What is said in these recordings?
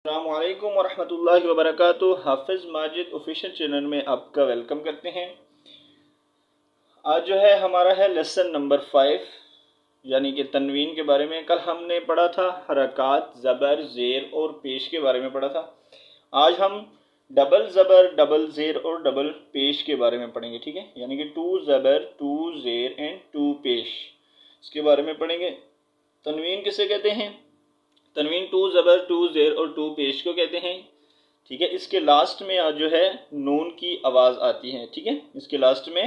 السلام علیکم ورحمۃ اللہ وبرکاتہ۔ حافظ ماجد آفیشیل چینل میں آپ کا ویلکم کرتے ہیں۔ آج جو ہے ہمارا ہے لیسن نمبر 5 یعنی کہ تنوین کے بارے میں۔ کل ہم نے پڑھا تھا حرکات، زبر، زیر اور پیش کے بارے میں پڑھا تھا۔ آج ہم ڈبل زبر، ڈبل زیر اور ڈبل پیش کے بارے میں پڑھیں گے، ٹھیک ہے؟ یعنی کہ 2 زبر، 2 زیر اینڈ 2 پیش، اس کے بارے میں پڑھیں گے۔ تنوین کسے کہتے ہیں؟ تنوین 2 زبر، 2 زیر اور 2 پیش کو کہتے ہیں، ٹھیک ہے؟ اس کے لاسٹ میں جو ہے نون کی آواز آتی ہے، ٹھیک ہے؟ اس کے لاسٹ میں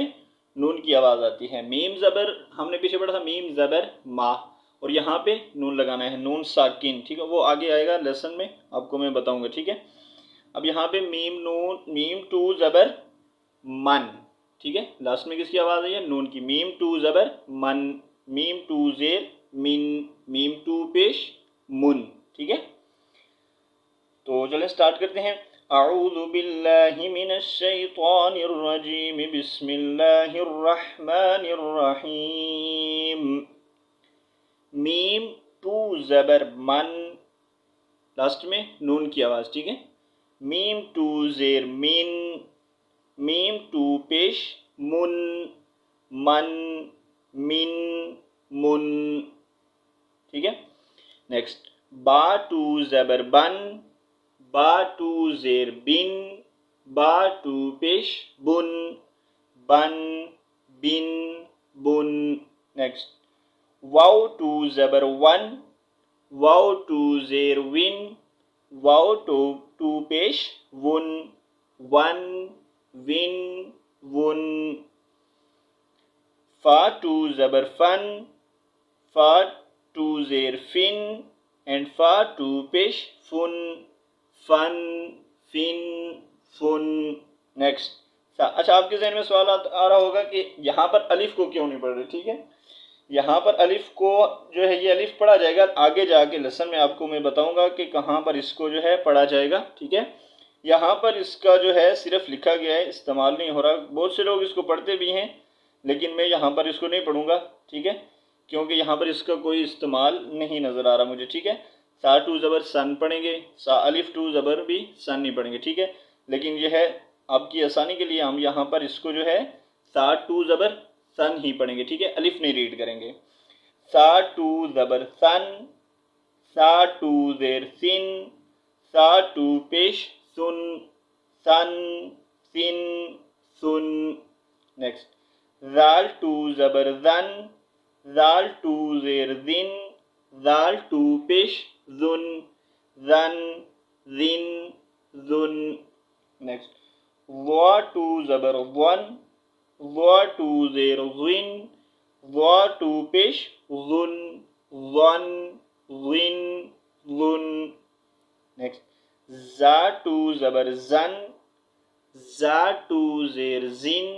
نون کی آواز آتی ہے۔ میم زبر ہم نے پیچھے پڑھا تھا، میم زبر ما، اور یہاں پہ نون لگانا ہے، نون ساکن، ٹھیک ہے؟ وہ آگے آئے گا لیسن میں، آپ کو میں بتاؤں گا، ٹھیک ہے؟ اب یہاں پہ میم 2 زبر من، ٹھیک ہے؟ لاسٹ میں کس کی آواز آئی ہے؟ نون کی۔ میم 2 زبر من، میم 2 زیر من، میم 2 پیش من، ٹھیک ہے؟ تو چلیں سٹارٹ کرتے ہیں۔ اعوذ باللہ من الشیطان الرجیم، بسم اللہ الرحمن الرحیم۔ میم 2 زبر من، لاسٹ میں نون کی آواز، ٹھیک ہے؟ میم 2 زیر من، میم 2 پیش من، من، من، من، ٹھیک ہے؟ نیکسٹ با 2 زبر بن، با 2 زیر بن، با 2 پیش بن، بن، بن، بن۔ نیکسٹ واو 2 زبر ون، واو 2 زیر ون، واو 2 پیش ون، ون، ون، ون۔ فا 2 زبر فن، فا 2 زیر فن اینڈ فا 2 پیش فن، فن، فن، فن۔ نیکسٹ اچھا، آپ کے ذہن میں سوال آ رہا ہوگا کہ یہاں پر الف کو کیوں نہیں پڑھ رہے، ٹھیک ہے؟ یہاں پر الف کو جو ہے یہ الف پڑھا جائے گا آگے جا کے لیسن میں، آپ کو میں بتاؤں گا کہ کہاں پر اس کو جو ہے پڑھا جائے گا، ٹھیک ہے؟ یہاں پر اس کا جو ہے صرف لکھا گیا ہے، استعمال نہیں ہو رہا۔ بہت سے لوگ اس کو پڑھتے بھی ہیں لیکن میں یہاں پر اس کو نہیں پڑھوں گا، ٹھیک ہے؟ کیونکہ یہاں پر اس کا کوئی استعمال نہیں نظر آ رہا مجھے، ٹھیک ہے؟ سا 2 زبر سن پڑھیں گے، سا الف 2 زبر بھی سن نہیں پڑھیں گے، ٹھیک ہے؟ لیکن یہ ہے آپ کی آسانی کے لیے ہم یہاں پر اس کو جو ہے سا 2 زبر سن ہی پڑھیں گے، ٹھیک ہے؟ الف نہیں ریڈ کریں گے۔ سا 2 زبر سن، سا 2 زیر سن، سا 2 پیش سن، سن، سن، سن۔ نیکسٹ زال 2 زبر زن، زال 2 زیر زن، زال 2 پیش زن، زن، زن، زن۔ نیکسٹ وا 2 زبر ون، وا 2 زیر ون، وا 2 پیش one, one, one, one. Next زا 2 زبر زن، زا 2 زیر زن،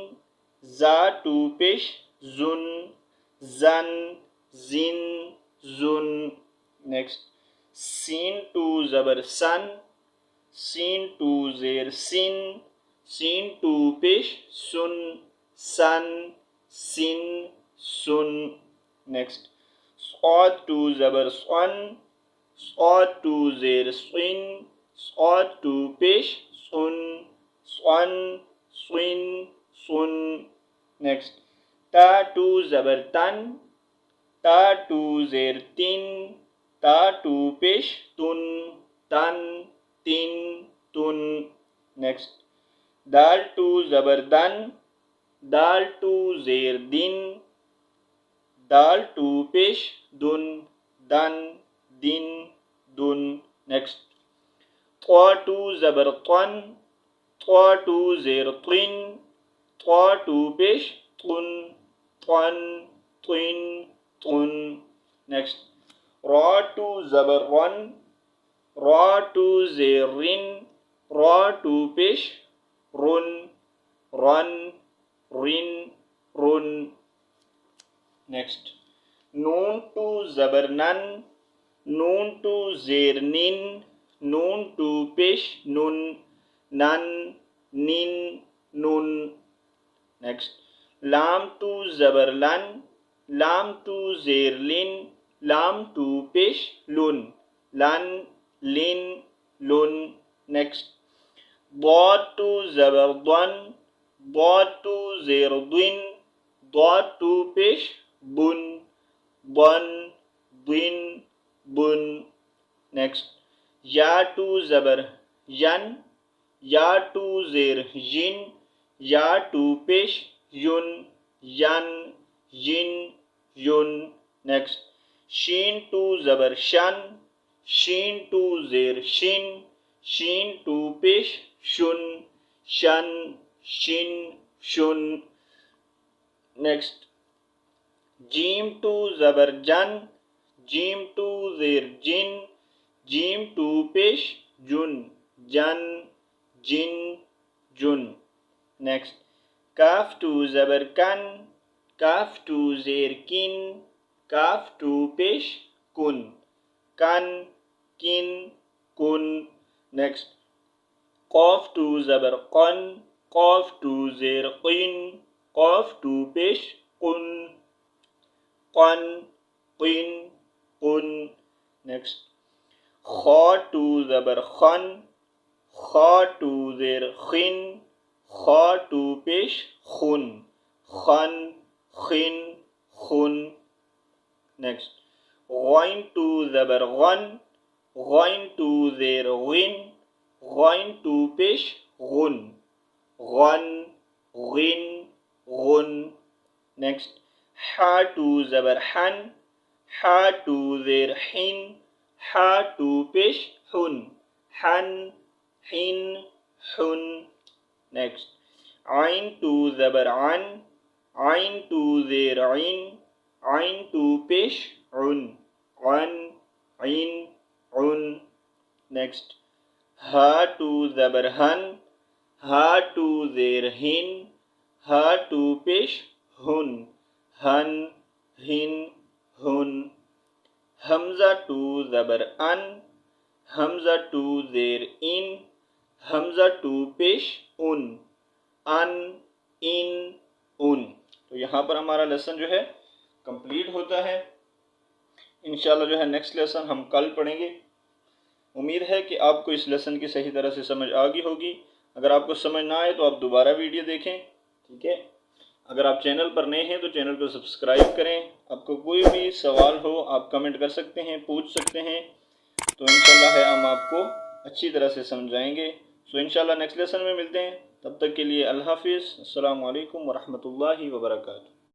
زا 2 پیش زن، زن، زن، زن۔ نیکسٹ سین 2 زبر سن، سین 2 زیر سن، سین 2 پیش سن، سن، سن، سن۔ نیکسٹ صاد 2 زبر سن، صاد 2 زیر سن، صاد 2 پیش سن، سن، سن، سن۔ نیکسٹ تا 2 زبر تن، تا 2 زیر تن، تا 2 پیش تن، تن، تن، تن۔ نیکسٹ دال 2 زبر دن، دال 2 زیر دن، دال 2 پیش دن، دن، دن، دن۔ نیکسٹ طا 2 زبر طن، طا 2 زیر طن، طا 2 پیش طن، طن، طن، طن۔ نیکسٹ را 2 زبر رن، را 2 زیر رن، را 2 پیش رن، رن، رن، رن۔ نیکسٹ نون 2 زبر نن، نون 2 زیر نن، نون 2 پیش نن، نن، نن، نن۔ نیکسٹ لام 2 زبر لن، لام 2 زیر لن، لام 2 پیش لن، لن، لن، lun. Next. Dad to zabar dan, dad to zer din, dad to pesh bun, bun, din, bun. Next. Ya to zabar yan, ya to zer yin, ya to pesh yun, yan, yin, yun. Next. Shin to zabar shan, shin to zer shin, shin to pesh shun, shan, shin, shun. Next. Jim to zabar jan, jim to zer jin, jim to pesh jun, jan, jin, jun. Next. Kaf to zabar kan, kaf to zer kin, kaf to pesh kun, kan, kin, kun. Next. Qaf to zabar qan, qaf to zer qin, qaf to pesh qun, qan, qin, qun. Next. Kha to zabar khan, kha to zer khin, kha to pesh khun, khan, khin, khun. Next. Ghain to zabar ghan, ghain to zer ghin, ghain to pesh ghun, ghan, ghin, ghun. Next. Ha to zabar han, ha to zer hin, ha to pesh hun, han, hin, hun. Next. Ain to zabar an, ain to zer ain, ain to pesh un, an, ain, un. Next. Ha to zabar han, ha to zer hin, ha to pesh hun, han, hin, hun. Hamza to zabar an, hamza to zer in, hamza to pesh un, an, in, un. تو یہاں پر ہمارا lesson جو ہے complete ہوتا ہے. انشاءاللہ جو ہے نیکسٹ لیسن ہم کل پڑھیں گے. امید ہے کہ آپ کو اس لیسن کی صحیح طرح سے سمجھ آ گئی ہوگی. اگر آپ کو سمجھ نہ آئے تو آپ دوبارہ ویڈیو دیکھیں. ٹھیک ہے. اگر آپ چینل پر نئے ہیں تو چینل کو سبسکرائب کریں. آپ کو کوئی بھی سوال ہو آپ کمنٹ کر سکتے ہیں, پوچھ سکتے ہیں. تو انشاءاللہ ہے ہم آپ کو اچھی طرح سے سمجھائیں گے. سو انشاءاللہ نیکسٹ لیسن میں ملتے ہیں. تب تک کے لیے اللہ حافظ. السلام علیکم ورحمۃ اللہ وبرکاتہ.